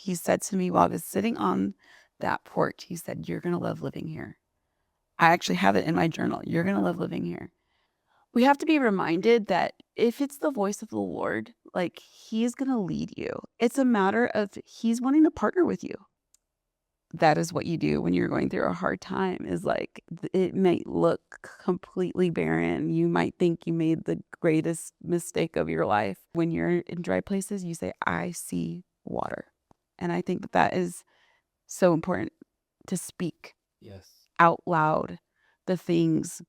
he said to me while I was sitting on that porch, he said, "You're going to love living here." I actually have it in my journal. "You're going to love living here." We have to be reminded that if it's the voice of the Lord, like he's going to lead you. It's a matter of he's wanting to partner with you. That is what you do when you're going through a hard time, is like it might look completely barren. You might think you made the greatest mistake of your life. When you're in dry places, you say, "I see water." And I think that that is so important, to speak Yes. out loud the things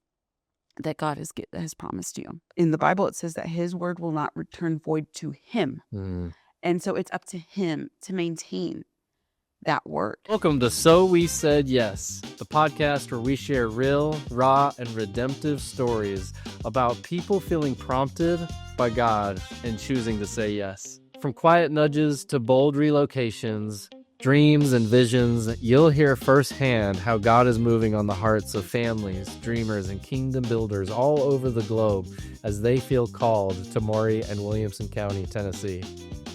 that God has promised you. In the Bible, it says that his word will not return void to him. Mm. And so it's up to him to maintain that word. Welcome to So We Said Yes, the podcast where we share real, raw, and redemptive stories about people feeling prompted by God and choosing to say yes. From quiet nudges to bold relocations, dreams and visions, you'll hear firsthand how God is moving on the hearts of families, dreamers, and kingdom builders all over the globe as they feel called to Maury and Williamson County, Tennessee.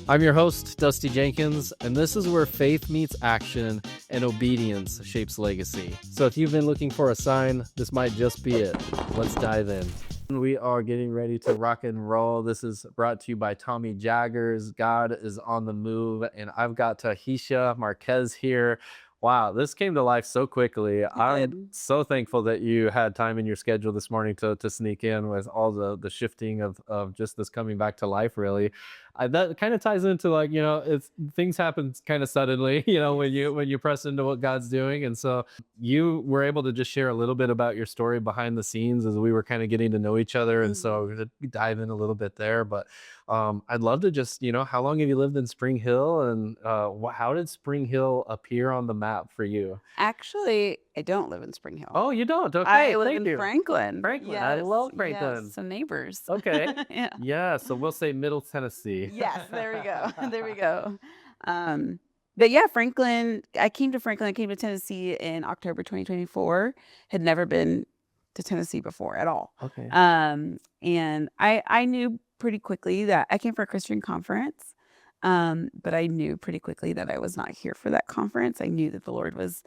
I'm your host, Dusty Jenkins, and this is where faith meets action and obedience shapes legacy. So if you've been looking for a sign, this might just be it. Let's dive in. We are getting ready to rock and roll. This is brought to you by Tommy Jaggers. God is on the move, and I've got Tahisha Marquez here. Wow, this came to life so quickly. I'm so thankful that you had time in your schedule this morning to sneak in with all the shifting of just this coming back to life, really. That kind of ties into, like, it's things happen kind of suddenly, when you press into what God's doing. And so you were able to just share a little bit about your story behind the scenes as we were kind of getting to know each other. And so we're going to dive in a little bit there, but I'd love to just, how long have you lived in Spring Hill, and how did Spring Hill appear on the map for you? Actually, I don't live in Spring Hill. Oh, you don't? Okay, I live thank in you. Franklin. Franklin, I love Franklin. Yes, so neighbors. Okay. Yeah. Yeah, so we'll say Middle Tennessee. Yes, there we go. There we go. But yeah, Franklin, I came to Tennessee in October 2024. Had never been to Tennessee before at all. Okay. And I knew pretty quickly that I came for a Christian conference. But I knew pretty quickly that I was not here for that conference. I knew that the Lord was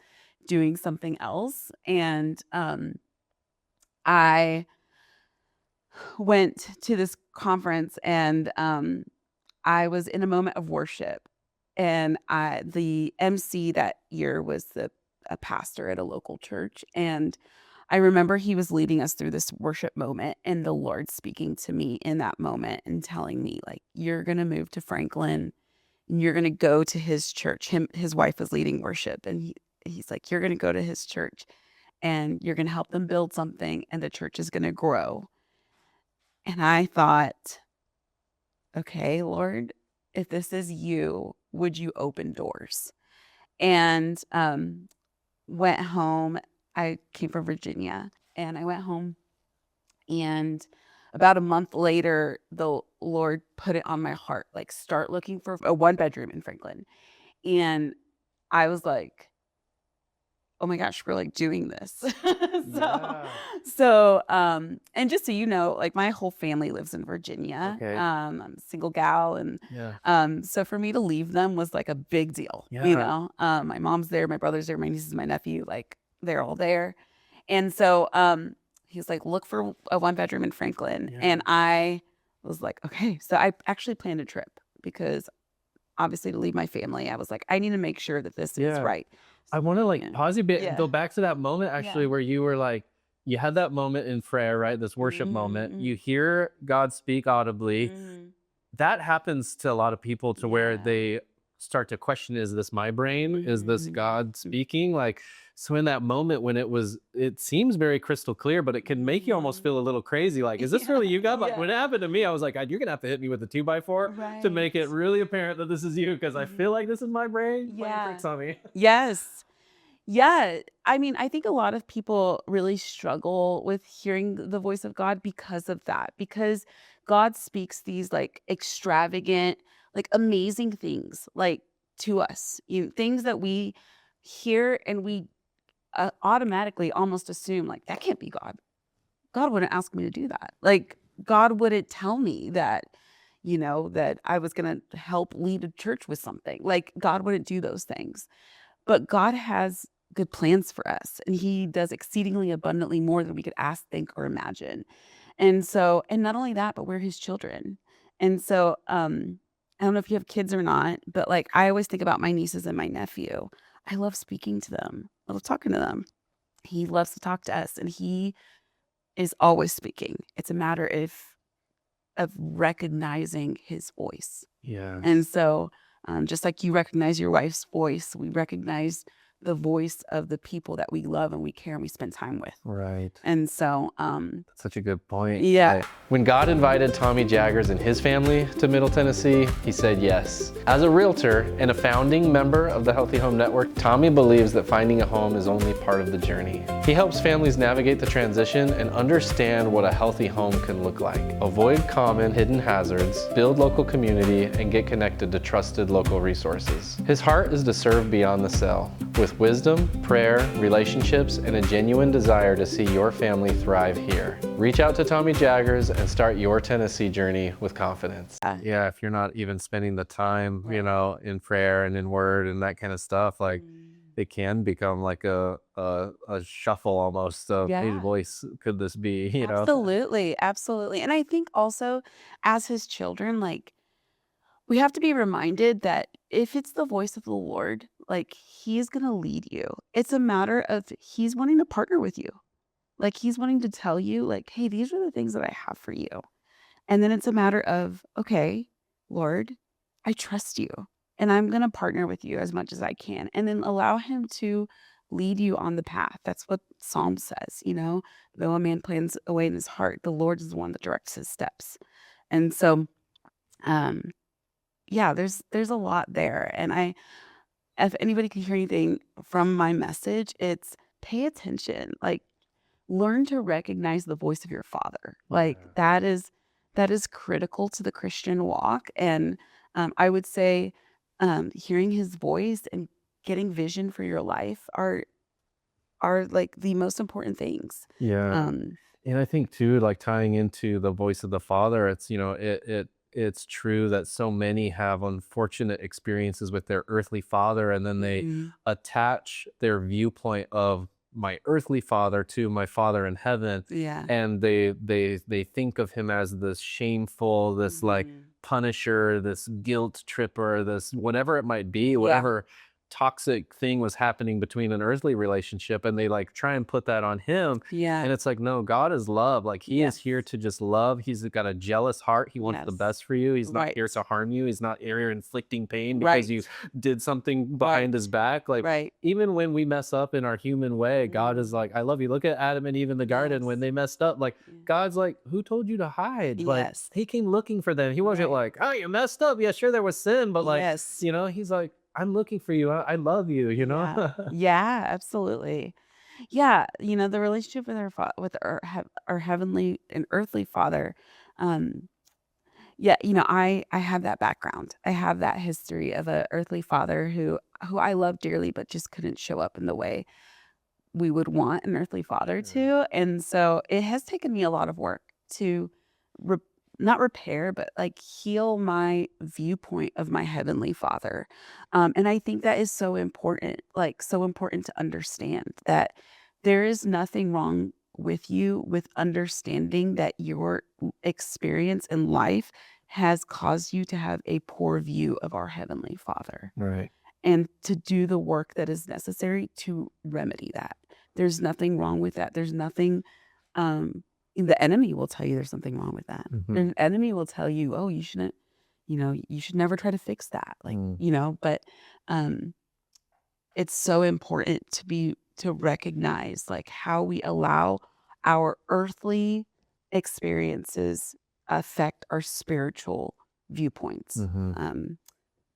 doing something else. And I went to this conference, and I was in a moment of worship, and the MC that year was a pastor at a local church, and I remember he was leading us through this worship moment, and the Lord speaking to me in that moment and telling me, like, "You're going to move to Franklin, and you're going to go to his church." His wife was leading worship, and he's like, "You're going to go to his church, and you're going to help them build something, and the church is going to grow." And I thought, "Okay, Lord, if this is you, would you open doors?" And went home. I came from Virginia, and I went home, and about a month later, the Lord put it on my heart, like, start looking for a 1-bedroom in Franklin. And I was like, "Oh my gosh, we're like doing this." Yeah. And just so you know, like, my whole family lives in Virginia. Okay. I'm a single gal, and Yeah. so for me to leave them was like a big deal. Yeah. My mom's there, my brother's there, my nieces, my nephew, like, they're all there. And so he's like, "Look for a 1-bedroom in Franklin." Yeah. And I was like, okay. So I actually planned a trip, because obviously to leave my family, I was like, I need to make sure that this is right. I want to pause you a bit and go back to that moment actually where you were like, you had that moment in prayer, right? This worship moment. You hear God speak audibly. That happens to a lot of people to where they start to question, is this my brain? Is this God speaking? Like, so in that moment when it seems very crystal clear, but it can make you almost feel a little crazy. Like, is this really you, God? Like, when it happened to me, I was like, God, you're going to have to hit me with a 2x4 to make it really apparent that this is you. Cause I feel like this is my brain playing tricks on me. Yes. Yeah. I mean, I think a lot of people really struggle with hearing the voice of God because of that, because God speaks these like extravagant, like amazing things, like, to us, things that we hear, and we automatically almost assume, like, that can't be God. God wouldn't ask me to do that. Like, God wouldn't tell me that, that I was going to help lead a church with something. Like, God wouldn't do those things. But God has good plans for us, and he does exceedingly abundantly more than we could ask, think, or imagine. And so, and not only that, but we're his children. And so, I don't know if you have kids or not, but like I always think about my nieces and my nephew. I love speaking to them. I love talking to them. He loves to talk to us, and he is always speaking. It's a matter of recognizing his voice. Yeah. And so, just like you recognize your wife's voice, we recognize the voice of the people that we love and we care and we spend time with. Right. And so, That's such a good point. yeah. When God invited Tommy Jaggers and his family to Middle Tennessee, he said yes. As a realtor and a founding member of the Healthy Home Network, Tommy believes that finding a home is only part of the journey. He helps families navigate the transition and understand what a healthy home can look like. Avoid common hidden hazards, build local community, and get connected to trusted local resources. His heart is to serve beyond the sale, with wisdom, prayer, relationships, and a genuine desire to see your family thrive here. Reach out to Tommy Jaggers and start your Tennessee journey with confidence. Yeah, if you're not even spending the time, in prayer and in word and that kind of stuff, like it can become like a shuffle almost of whose voice could this be, Absolutely. Absolutely. And I think also as his children, like we have to be reminded that if it's the voice of the Lord, like he's going to lead you. It's a matter of he's wanting to partner with you. Like he's wanting to tell you like, hey, these are the things that I have for you. And then it's a matter of, okay, Lord, I trust you and I'm going to partner with you as much as I can. And then allow him to lead you on the path. That's what Psalm says, though a man plans away in his heart, the Lord is the one that directs his steps. And so, yeah, there's a lot there. And if anybody can hear anything from my message, it's pay attention. Like learn to recognize the voice of your father. Like that is critical to the Christian walk. And I would say hearing his voice and getting vision for your life are like the most important things. Yeah. And I think too, like tying into the voice of the Father, it's, it's true that so many have unfortunate experiences with their earthly father, and then they attach their viewpoint of my earthly father to my father in heaven. Yeah. And they think of him as this shameful, this like punisher, this guilt tripper, this whatever it might be, whatever toxic thing was happening between an earthly relationship, and they like try and put that on him. Yeah. And it's like, no, God is love. Like he is here to just love. He's got a jealous heart. He wants the best for you. He's not here to harm you. He's not here inflicting pain because you did something behind his back. Like even when we mess up in our human way, God is like, I love you. Look at Adam and Eve in the garden when they messed up. Like God's like, who told you to hide? Like he came looking for them. He wasn't like, oh, you messed up. Yeah, sure, there was sin, but like, he's like, I'm looking for you. I love you, Yeah, absolutely. Yeah, the relationship with our heavenly and earthly father. I have that background. I have that history of a earthly father who I love dearly, but just couldn't show up in the way we would want an earthly father to. And so it has taken me a lot of work to not repair, but like heal my viewpoint of my heavenly father. And I think that is so important, like so important to understand that there is nothing wrong with you with understanding that your experience in life has caused you to have a poor view of our heavenly father. Right. And to do the work that is necessary to remedy that. There's nothing wrong with that. There's nothing, the enemy will tell you there's something wrong with that. The enemy will tell you, oh, you shouldn't, you should never try to fix that. Like, but it's so important to recognize like how we allow our earthly experiences affect our spiritual viewpoints.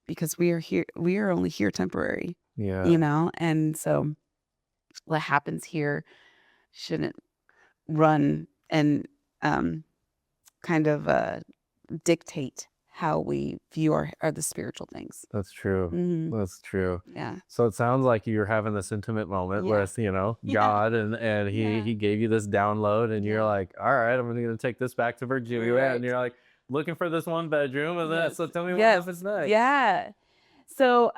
Because we are only here temporary. Yeah. And so what happens here shouldn't run and kind of dictate how we view our the spiritual things. That's true. That's true. Yeah. So it sounds like you're having this intimate moment with, God, and he gave you this download, and you're like, all right, I'm going to take this back to Virginia. And you're like, looking for this one bedroom, and Yes. so tell me what Yes. happens next. Yeah. So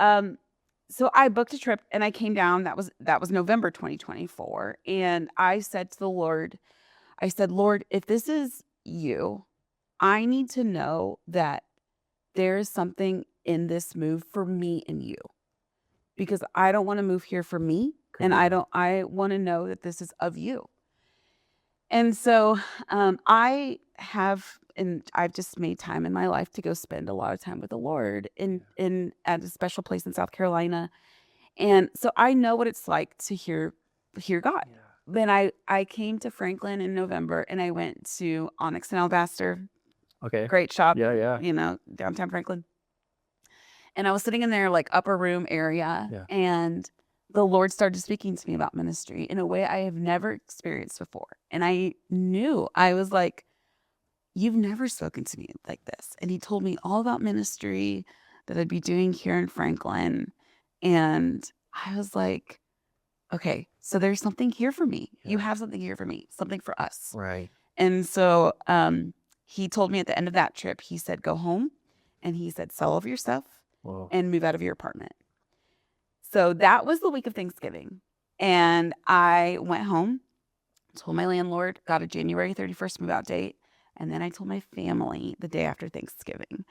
so I booked a trip and I came down. That was November 2024. And I said to the Lord, I said, Lord, if this is you, I need to know that there is something in this move for me and you. Because I don't want to move here for me. And I want to know that this is of you. And so I've just made time in my life to go spend a lot of time with the Lord in at a special place in South Carolina. And so I know what it's like to hear God. Yeah. Then I came to Franklin in November and I went to Onyx and Alabaster. Okay. Great shop. Yeah. Downtown Franklin. And I was sitting in their like upper room area. Yeah. And the Lord started speaking to me about ministry in a way I have never experienced before. And I knew, I was like, you've never spoken to me like this. And he told me all about ministry that I'd be doing here in Franklin. And I was like, okay, so there's something here for me. Yeah. You have something here for me, something for us. Right. And so he told me at the end of that trip, he said, go home. And he said, sell all of your stuff and move out of your apartment. So that was the week of Thanksgiving. And I went home, told my landlord, got a January 31st move out date. And then I told my family the day after Thanksgiving.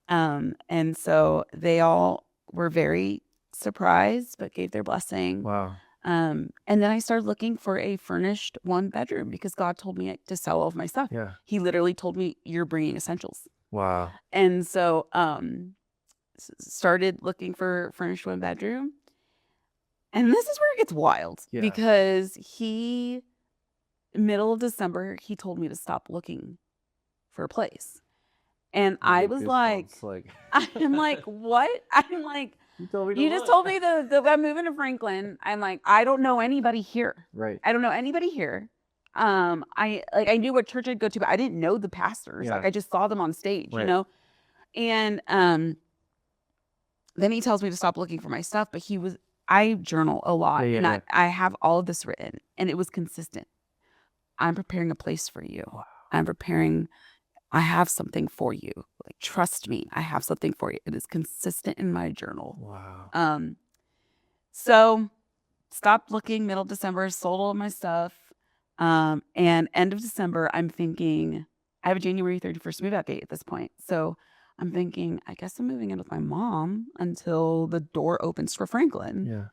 And so they all were very surprised, but gave their blessing. Wow. And then I started looking for a furnished 1-bedroom because God told me to sell all of my stuff. Yeah. He literally told me, you're bringing essentials. Wow. And so started looking for furnished 1-bedroom. And this is where it gets wild because middle of December, he told me to stop looking for a place. And I was like, I'm like, what? I'm like, you just told me that I'm moving to Franklin. I'm like, I don't know anybody here. Right. I don't know anybody here. I knew what church I'd go to, but I didn't know the pastors. Yeah. Like I just saw them on stage, right. you know? And then he tells me to stop looking for my stuff, but I journal a lot and I have all of this written and it was consistent. I'm preparing a place for you. Wow. I have something for you. Like, trust me, I have something for you. It is consistent in my journal. Wow. So stopped looking middle of December, sold all of my stuff. And end of December, I'm thinking, I have a January 31st move out date at this point. So I'm thinking, I guess I'm moving in with my mom until the door opens for Franklin. Yeah.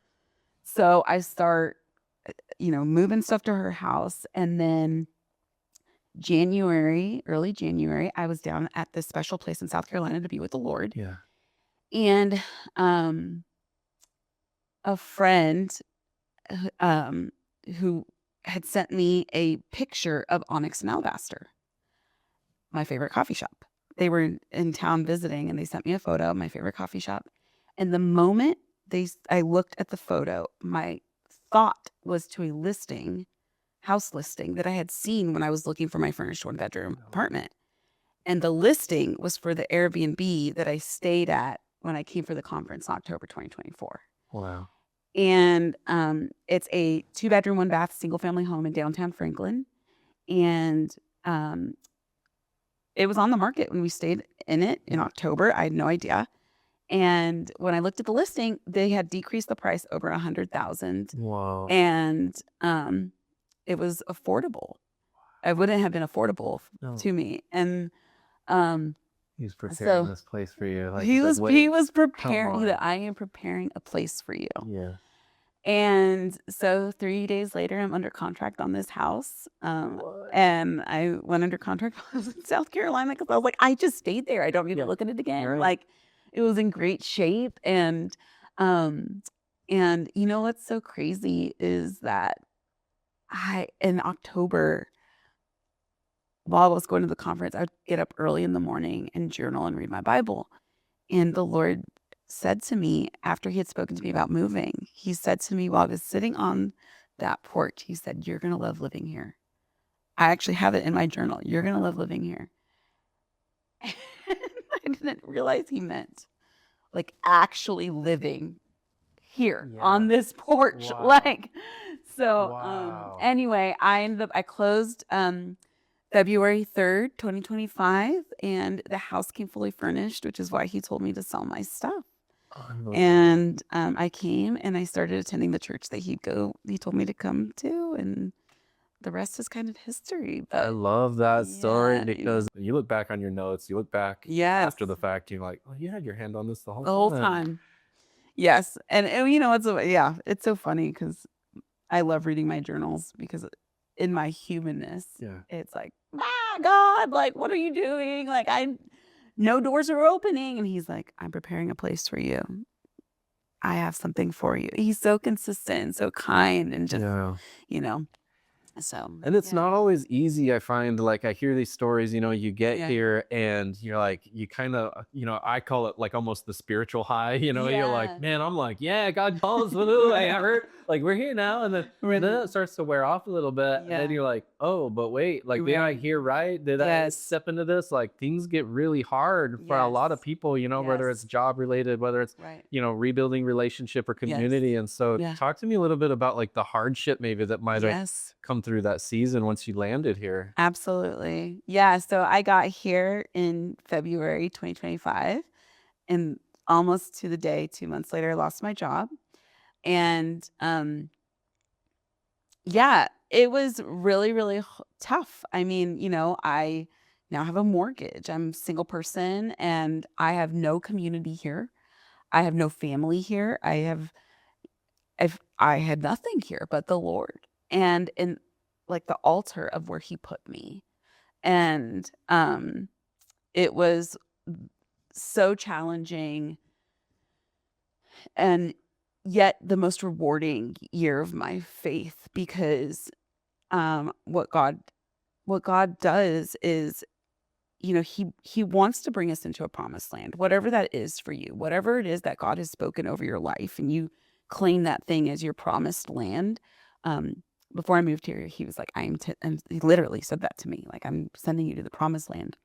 So I start, moving stuff to her house. And then early January, I was down at this special place in South Carolina to be with the Lord. Yeah. And a friend who had sent me a picture of Onyx and Alabaster, my favorite coffee shop. They were in town visiting and they sent me a photo of my favorite coffee shop. And the moment I looked at the photo, my thought was to a house listing that I had seen when I was looking for my furnished 1-bedroom apartment. And the listing was for the Airbnb that I stayed at when I came for the conference in October 2024. Wow. And it's a 2-bedroom, 1-bath, single-family home in downtown Franklin. And it was on the market when we stayed in it in October. I had no idea. And when I looked at the listing, they had decreased the price over $100,000. Wow. And it was affordable. It wouldn't have been affordable to me. And he's preparing this place for you. Like, he was preparing that I am preparing a place for you. Yeah. And so 3 days later, I'm under contract on this house. And I went under contract in South Carolina because I was like, I just stayed there. I don't need to look at it again. Right. Like, it was in great shape. And you know what's so crazy is that in October, while I was going to the conference, I would get up early in the morning and journal and read my Bible. And the Lord said to me, after he had spoken to me about moving, he said to me while I was sitting on that porch, he said, you're going to love living here. I actually have it in my journal. You're going to love living here. And I didn't realize he meant like actually living here on this porch. Wow. Anyway, I closed that February 3rd, 2025, and the house came fully furnished, which is why he told me to sell my stuff. And I came and I started attending the church that he told me to come to, and the rest is kind of history. I But love that story yeah, because when you look back on your notes, you look back yes, after the fact, you're like, oh, you had your hand on this the the whole whole time. time. Yes, and you know it's so funny because I love reading my journals because in my humanness, Yeah. it's like, ah, God, like, what are you doing? Like, no doors are opening, and he's like, I'm preparing a place for you. I have something for you. He's so consistent and so kind and just, Yeah. you know, so. And it's yeah. not always easy. I find, like, I hear these stories, you get Yeah. here and you're like, you kind of, I call it like almost the spiritual high, you're Yeah. like, man, I'm like, yeah, God calls, whatever. Like, we're here now. And then it starts to wear off a little bit. And then Yeah. you're like, oh, but wait, like, did I Right. hear right? Did I Yes. step into this? Like, things get really hard for a lot of Yes. people, whether it's Yes. job related, whether it's, Right. rebuilding relationship or community. Yes. And so Yeah. talk to me a little bit about like the hardship maybe that might have Yes. come through that season once you landed here. Absolutely. Yeah. So I got here in February 2025, and almost to the day, 2 months later, I lost my job. And yeah, it was really, really tough. I mean, I now have a mortgage. I'm a single person and I have no community here. I have no family here. I had nothing here but the Lord and in like the altar of where he put me. And it was so challenging and yet the most rewarding year of my faith because what God does is, he wants to bring us into a promised land, whatever that is for you, whatever it is that God has spoken over your life, and you claim that thing as your promised land. Before I moved here, he was like, and he literally said that to me, like, I'm sending you to the promised land.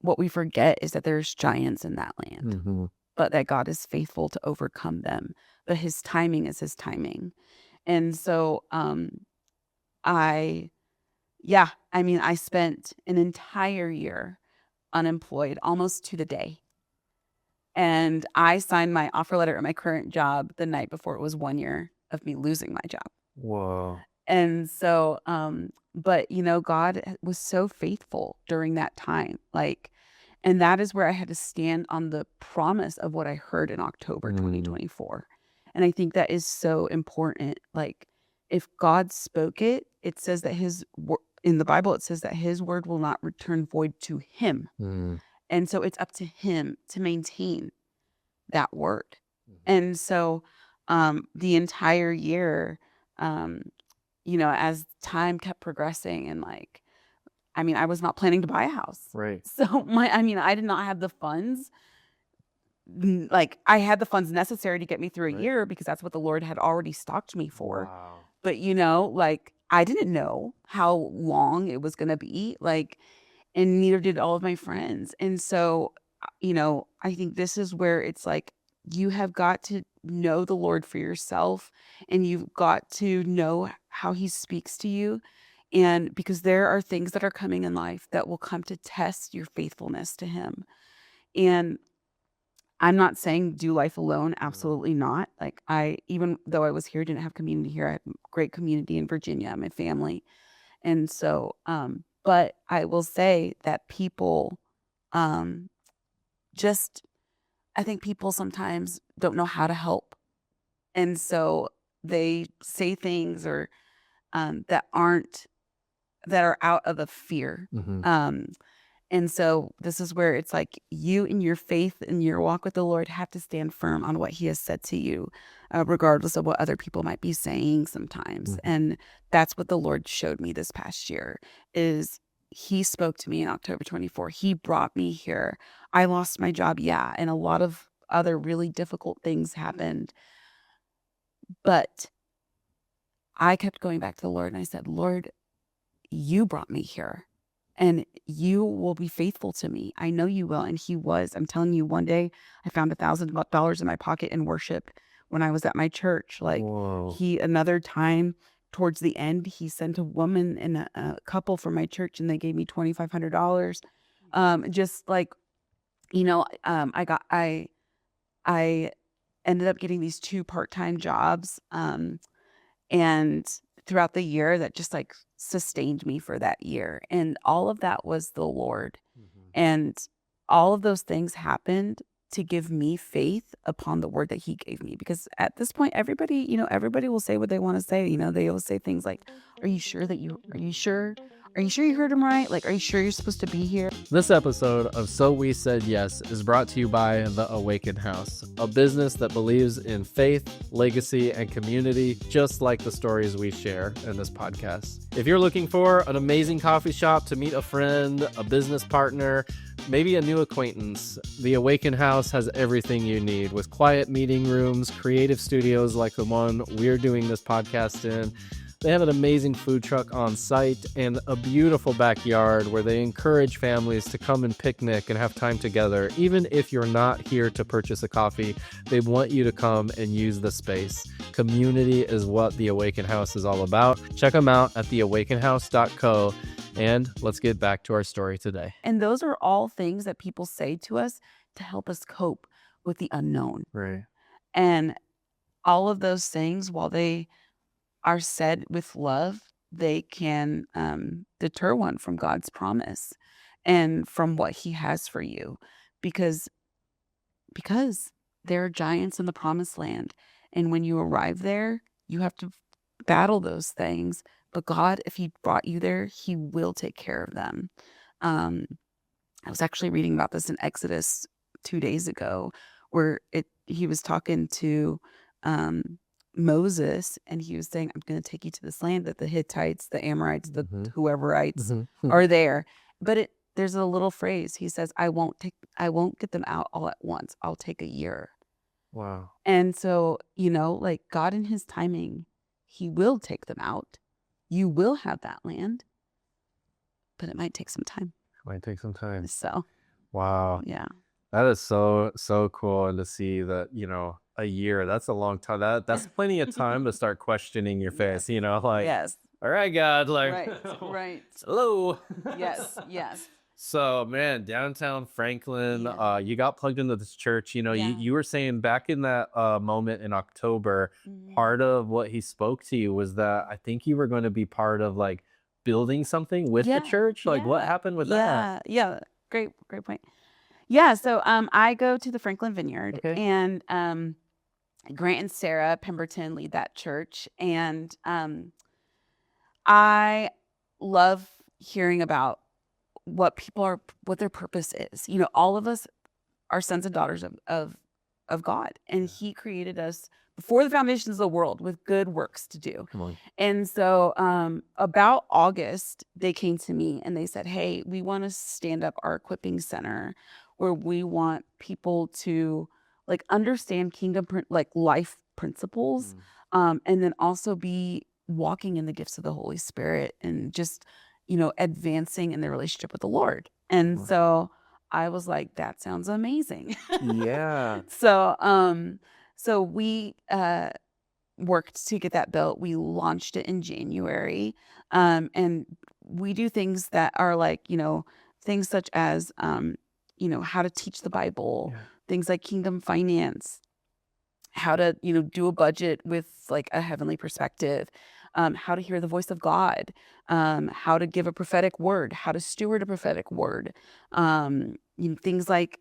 What we forget is that there's giants in that land, Mm-hmm. but that God is faithful to overcome them. But his timing is his timing. And so, I spent an entire year unemployed almost to the day. And I signed my offer letter at my current job the night before it was 1 year of me losing my job. Whoa. And so, but God was so faithful during that time. Like, and that is where I had to stand on the promise of what I heard in October 2024. And I think that is so important. Like, if God spoke it, it says that in the Bible, it says that his word will not return void to him. And so it's up to him to maintain that word. And so the entire year, as time kept progressing and I was not planning to buy a house. Right. So I did not have the funds. Like, I had the funds necessary to get me through a year because that's what the Lord had already stocked me for. Wow. But, I didn't know how long it was going to be, and neither did all of my friends. And so, I think this is where it's like, you have got to know the Lord for yourself, and you've got to know how he speaks to you. And because there are things that are coming in life that will come to test your faithfulness to him. And I'm not saying do life alone. Absolutely not. Like, even though I was here, didn't have community here. I had great community in Virginia, my family. And so, but I will say that people, I think people sometimes don't know how to help. And so they say things or, that are out of a fear. And so this is where it's like you in your faith and your walk with the Lord have to stand firm on what he has said to you, regardless of what other people might be saying sometimes. And that's what the Lord showed me this past year is he spoke to me in October 24. He brought me here. I lost my job. Yeah. And a lot of other really difficult things happened. But I kept going back to the Lord and I said, Lord, you brought me here. And you will be faithful to me. I know you will. And he was. I'm telling you, one day I found $1,000 in my pocket in worship when I was at my church. Like, Whoa. another time, towards the end, he sent a woman and a couple from my church, and they gave me $2,500. Just like, I ended up getting these 2 part-time jobs, and throughout the year that just like sustained me for that year. And all of that was the Lord. And all of those things happened to give me faith upon the word that he gave me. Because at this point, everybody will say what they want to say. They always say things like, are you sure? Are you sure you heard him right? Like, are you sure you're supposed to be here? This episode of So We Said Yes is brought to you by The Awaken House, a business that believes in faith, legacy, and community, just like the stories we share in this podcast. If you're looking for an amazing coffee shop to meet a friend, a business partner, maybe a new acquaintance, The Awaken House has everything you need, with quiet meeting rooms, creative studios like the one we're doing this podcast in. They have an amazing food truck on site and a beautiful backyard where they encourage families to come and picnic and have time together. Even if you're not here to purchase a coffee, they want you to come and use the space. Community is what The Awaken House is all about. Check them out at theawakenhouse.co. And let's get back to our story today. And those are all things that people say to us to help us cope with the unknown. Right. And all of those things, while they are said with love, they can deter one from God's promise and from what he has for you, because there are giants in the promised land. And when you arrive there, you have to battle those things. But God, if he brought you there, he will take care of them. I was actually reading about this in Exodus 2 days ago, where he was talking to Moses, and he was saying, I'm going to take you to this land that the Hittites, the Amorites, the whoever'ites are there. But there's a little phrase. He says, I won't get them out all at once. I'll take a year. Wow. And so, like God in his timing, he will take them out. You will have that land, but it might take some time. So, Wow. yeah. That is so cool. And to see that, a year, that's a long time. That's plenty of time to start questioning your faith, like, Yes. all right, God, like, Right. hello. Yes. So, man, downtown Franklin, you got plugged into this church. Yeah. You were saying back in that moment in October, part of what he spoke to you was that I think you were going to be part of like building something with the church. Like, what happened with that? Yeah. Great point. Yeah. So, I go to the Franklin Vineyard, Okay. and Grant and Sarah Pemberton lead that church, and I love hearing about what their purpose is. All of us are sons and daughters of God, and he created us before the foundations of the world with good works to do. Come on. And so about August, they came to me and they said, hey, we want to stand up our equipping center where we want people to like understand kingdom, like life principles, and then also be walking in the gifts of the Holy Spirit and just advancing in their relationship with the Lord. And so I was like, that sounds amazing. Yeah. So we worked to get that built. We launched it in January. And we do things that are like, things such as, how to teach the Bible, things like kingdom finance, how to, do a budget with like a heavenly perspective, how to hear the voice of God, how to give a prophetic word, how to steward a prophetic word, things like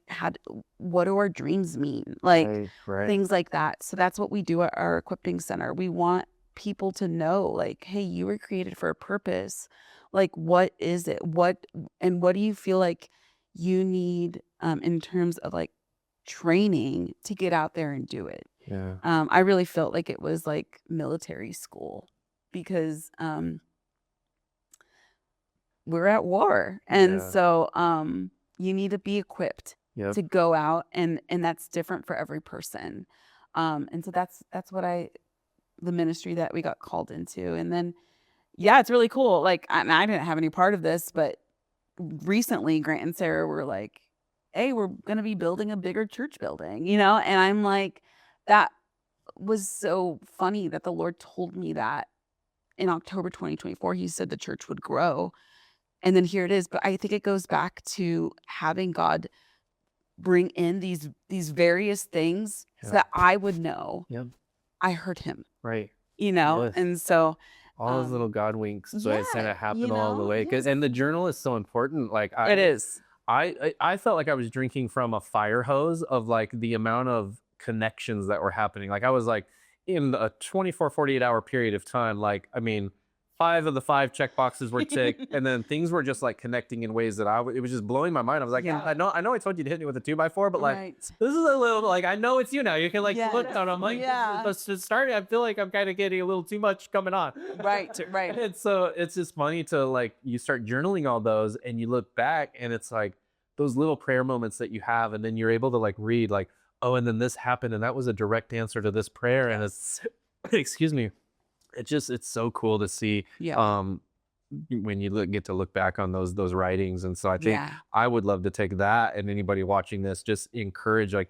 what do our dreams mean, like things like that. So that's what we do at our equipping center. We want people to know, like, hey, you were created for a purpose. Like, what is it? What do you feel like you need in terms of like training to get out there and do it? Yeah. I really felt like it was like military school, because we're at war, and so you need to be equipped to go out, and that's different for every person. And so that's what the ministry that we got called into. And then it's really cool. Like, I didn't have any part of this, but recently Grant and Sarah were like, hey, we're gonna be building a bigger church building, and I'm like, that was so funny that the Lord told me that in October 2024, he said the church would grow. And then here it is. But I think it goes back to having God bring in these various things so that I would know I heard him, Right. Yes. And so all those little God winks, so it's gonna happen all the way. yes. And the journal is so important. Like It is. I felt like I was drinking from a fire hose of like the amount of connections that were happening. Like I was like in a 24, 48-hour period of time, like, I mean, 5 of the 5 check boxes were ticked, and then things were just like connecting in ways that it was just blowing my mind. I was like, Yeah. "God, I know I told you to hit me with a 2x4, but like Right. this is a little like I know it's you now. You can like Yes. look down. I'm like, Yeah. let's just start. I feel like I'm kind of getting a little too much coming on. Right. Right. And so it's just funny to like you start journaling all those and you look back and it's like those little prayer moments that you have, and then you're able to like read like, oh, and then this happened, and that was a direct answer to this prayer, and it's excuse me. It's so cool to see. Yeah. When you get to look back on those writings. And so I think Yeah. I would love to take that, and anybody watching this, just encourage, like,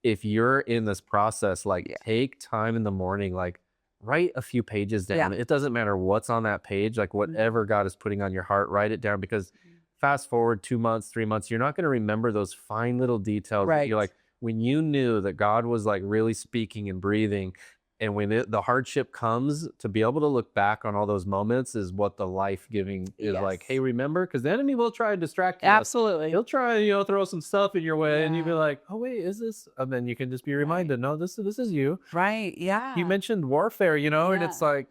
if you're in this process, like take time in the morning, like write a few pages down. It doesn't matter what's on that page, like whatever God is putting on your heart, write it down, because fast forward 2 months, 3 months, you're not going to remember those fine little details. Right. You're like, when you knew that God was like really speaking and breathing, and when the hardship comes, to be able to look back on all those moments is what the life-giving is. Like, hey, remember? Because the enemy will try and distract you. Absolutely. He'll try and, throw some stuff in your way, and you'll be like, oh, wait, is this? And then you can just be reminded, no, this is you. Right. Yeah. You mentioned warfare, and it's like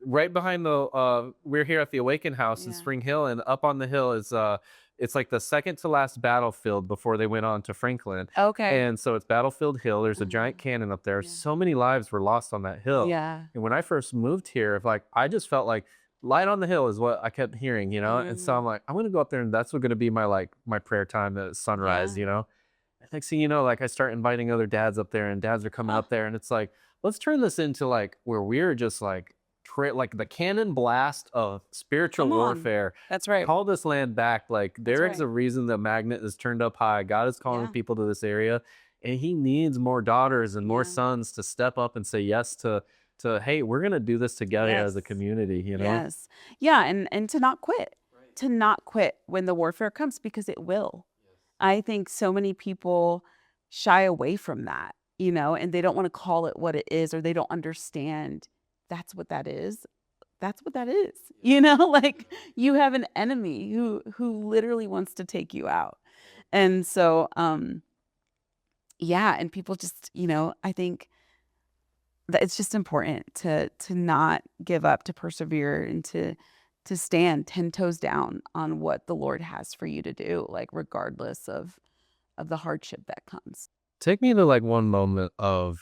right behind we're here at the Awaken House in Spring Hill, and up on the hill is it's like the second to last battlefield before they went on to Franklin. Okay. And so it's Battlefield Hill. There's a giant cannon up there. So many lives were lost on that hill. Yeah. And when I first moved here, I just felt like light on the hill is what I kept hearing, And so I'm like, I'm going to go up there, and that's going to be my prayer time at sunrise, And next thing you know, like I start inviting other dads up there, and dads are coming up there, and it's like, let's turn this into like where we're just like the cannon blast of spiritual warfare. That's right. Call this land back. Like there is a reason the magnet is turned up high. God is calling people to this area, and he needs more daughters and more sons to step up and say yes to hey, we're gonna do this together as a community, Yes. Yeah, and to not quit. To not quit when the warfare comes, because it will. I think so many people shy away from that, and they don't want to call it what it is, or they don't understand that's what that is. That's what that is. Like you have an enemy who literally wants to take you out. And so and people just, I think that it's just important to not give up, to persevere, and to stand 10 toes down on what the Lord has for you to do, like regardless of the hardship that comes. Take me to like one moment of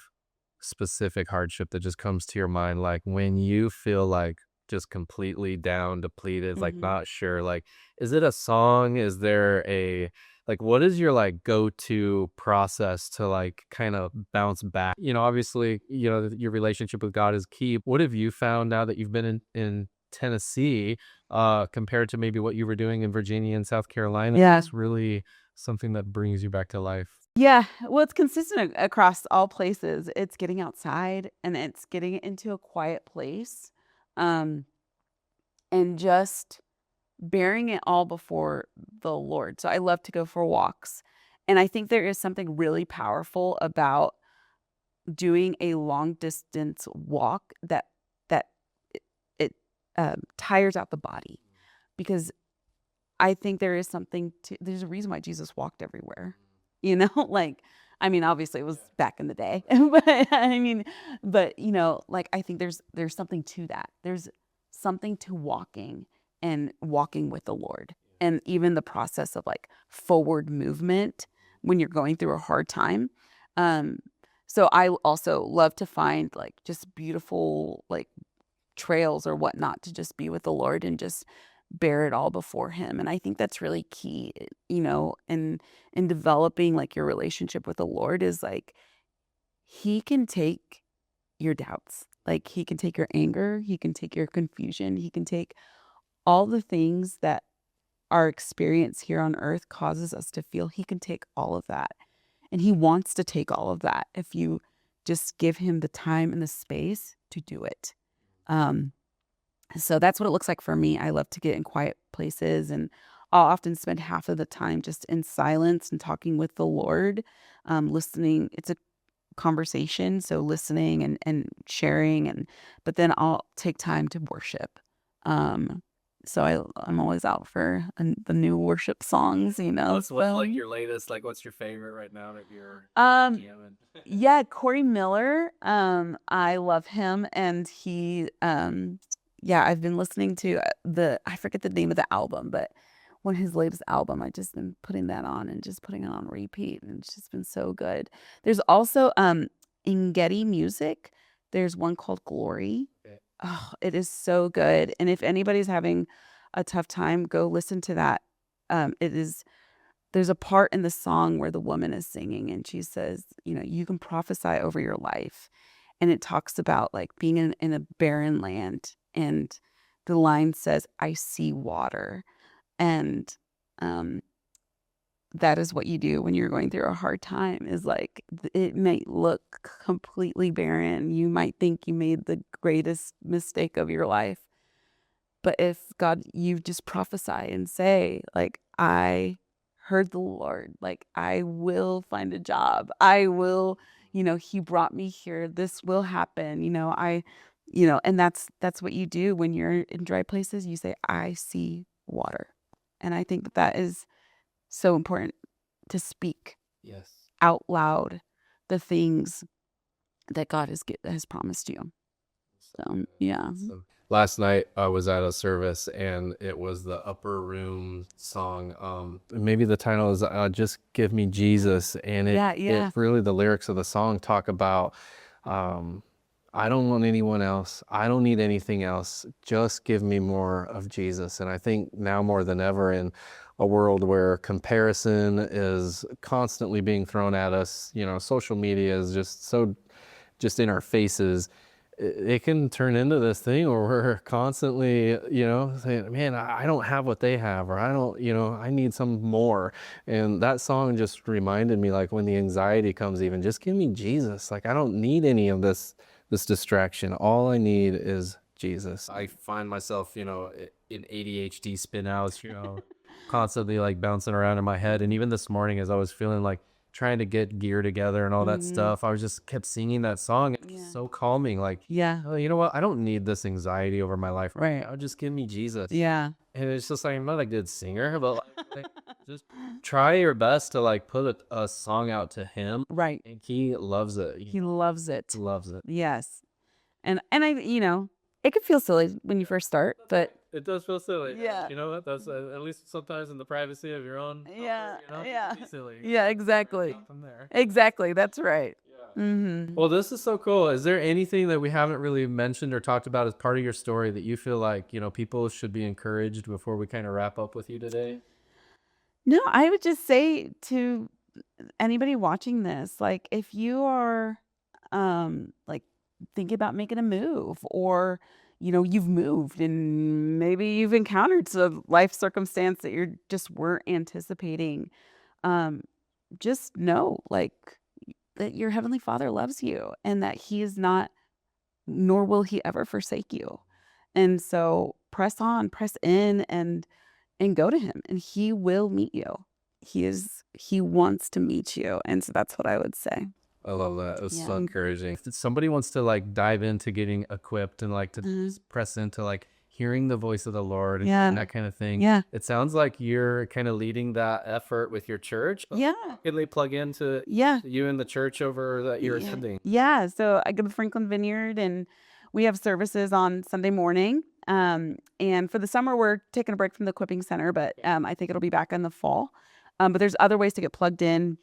specific hardship that just comes to your mind, like when you feel like just completely down, depleted, like not sure, like, is it a song? Is there what is your like go-to process to like kind of bounce back? Obviously, your relationship with God is key. What have you found now that you've been in Tennessee, compared to maybe what you were doing in Virginia and South Carolina? Yeah. It's really something that brings you back to life. Yeah, well, it's consistent across all places. It's getting outside, and it's getting into a quiet place, and just bearing it all before the Lord. So I love to go for walks, and I think there is something really powerful about doing a long distance walk that it tires out the body, because I think there's a reason why Jesus walked everywhere. Like, I mean, obviously it was back in the day, but I think there's something to that. There's something to walking with the Lord, and even the process of like forward movement when you're going through a hard time. So I also love to find like just beautiful like trails or whatnot to just be with the Lord and just bear it all before him. And I think that's really key, in developing like your relationship with the Lord, is like he can take your doubts, like he can take your anger, he can take your confusion, he can take all the things that our experience here on earth causes us to feel. He can take all of that, and he wants to take all of that if you just give him the time and the space to do it. So that's what it looks like for me. I love to get in quiet places, and I'll often spend half of the time just in silence and talking with the Lord, listening. It's a conversation, so listening and sharing, and but then I'll take time to worship. Um, so I'm always out for the new worship songs, What's like So your latest? Like, what's your favorite right now that you're um, jamming? yeah, Corey Miller. I love him, and yeah, I've been listening to I forget the name of the album, but one of his latest album, I just been putting that on and just putting it on repeat, and it's just been so good. There's also in Getty Music, there's one called Glory. Okay. Oh, it is so good. And if anybody's having a tough time, go listen to that. It is There's a part in the song where the woman is singing and she says, you can prophesy over your life. And it talks about like being in a barren land. And the line says, I see water. And um, that is what you do when you're going through a hard time, is like it might look completely barren. You might think you made the greatest mistake of your life. But if God, you just prophesy and say, like, I heard the Lord, like, I will find a job. I will, he brought me here. This will happen. And that's what you do when you're in dry places. You say, I see water. And I think that is so important, to speak Yes. out loud the things that God has promised you. So, yeah. Last night I was at a service and it was the Upper Room song. Maybe the title is "Just Give Me Jesus," and it really, the lyrics of the song talk about, I don't want anyone else. I don't need anything else. Just give me more of Jesus. And I think now more than ever, in a world where comparison is constantly being thrown at us, social media is just in our faces. It can turn into this thing where we're constantly, saying, man, I don't have what they have, or I don't, I need some more. And that song just reminded me, like, when the anxiety comes, even, just give me Jesus. Like, I don't need any of this distraction. All I need is Jesus. I find myself, in ADHD spin outs, constantly like bouncing around in my head. And even this morning, as I was feeling like trying to get gear together and all that stuff, I was just kept singing that song. It's so calming. Like, oh, you know what? I don't need this anxiety over my life right now. Just give me Jesus. Yeah. And it's just like, I'm not a good singer, but like, just try your best to like put a song out to him. Right. And he loves it. He loves it. Loves it. Yes. And I, it could feel silly when you first start, but it does feel silly. Yeah. You know what? That's at least sometimes in the privacy of your own. Yeah. It can be silly. Yeah, exactly. From there. Exactly. That's right. Yeah. Mm-hmm. Well, this is so cool. Is there anything that we haven't really mentioned or talked about as part of your story that you feel like, people should be encouraged before we kind of wrap up with you today? No, I would just say to anybody watching this, like, if you are like thinking about making a move, or you've moved and maybe you've encountered some life circumstance that you just weren't anticipating, just know, like, that your heavenly Father loves you, and that he is not, nor will he ever forsake you. And so press on, press in, and go to him, and he will meet you. He wants to meet you. And so that's what I would say. I love that. It's so encouraging. If somebody wants to like dive into getting equipped and like to press into like hearing the voice of the Lord and that kind of thing. Yeah. It sounds like you're kind of leading that effort with your church. Yeah. Can they plug into you and the church over that you're attending? Yeah. So I go to Franklin Vineyard, and we have services on Sunday morning. And for the summer, we're taking a break from the equipping center, but I think it'll be back in the fall. But there's other ways to get plugged in,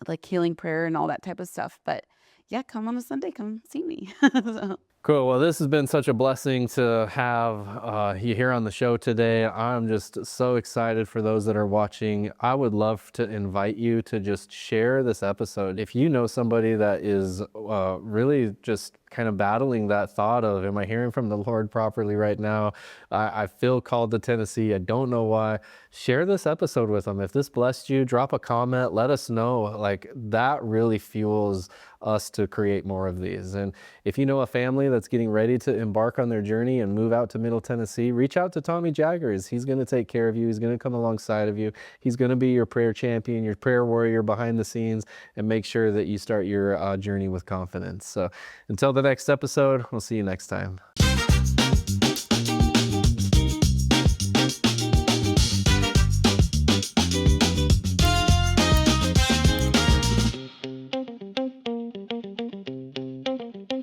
like healing prayer and all that type of stuff. But yeah, come on a Sunday, come see me. So. Cool. Well, this has been such a blessing to have you here on the show today. I'm just so excited for those that are watching. I would love to invite you to just share this episode. If you know somebody that is really just kind of battling that thought of, am I hearing from the Lord properly right now? I feel called to Tennessee. I don't know why. Share this episode with them. If this blessed you, drop a comment. Let us know. Like, that really fuels us to create more of these. And if you know a family that's getting ready to embark on their journey and move out to Middle Tennessee, reach out to Tommy Jaggers. He's going to take care of you. He's going to come alongside of you. He's going to be your prayer champion, your prayer warrior behind the scenes, and make sure that you start your journey with confidence. So until the next episode, we'll see you next time.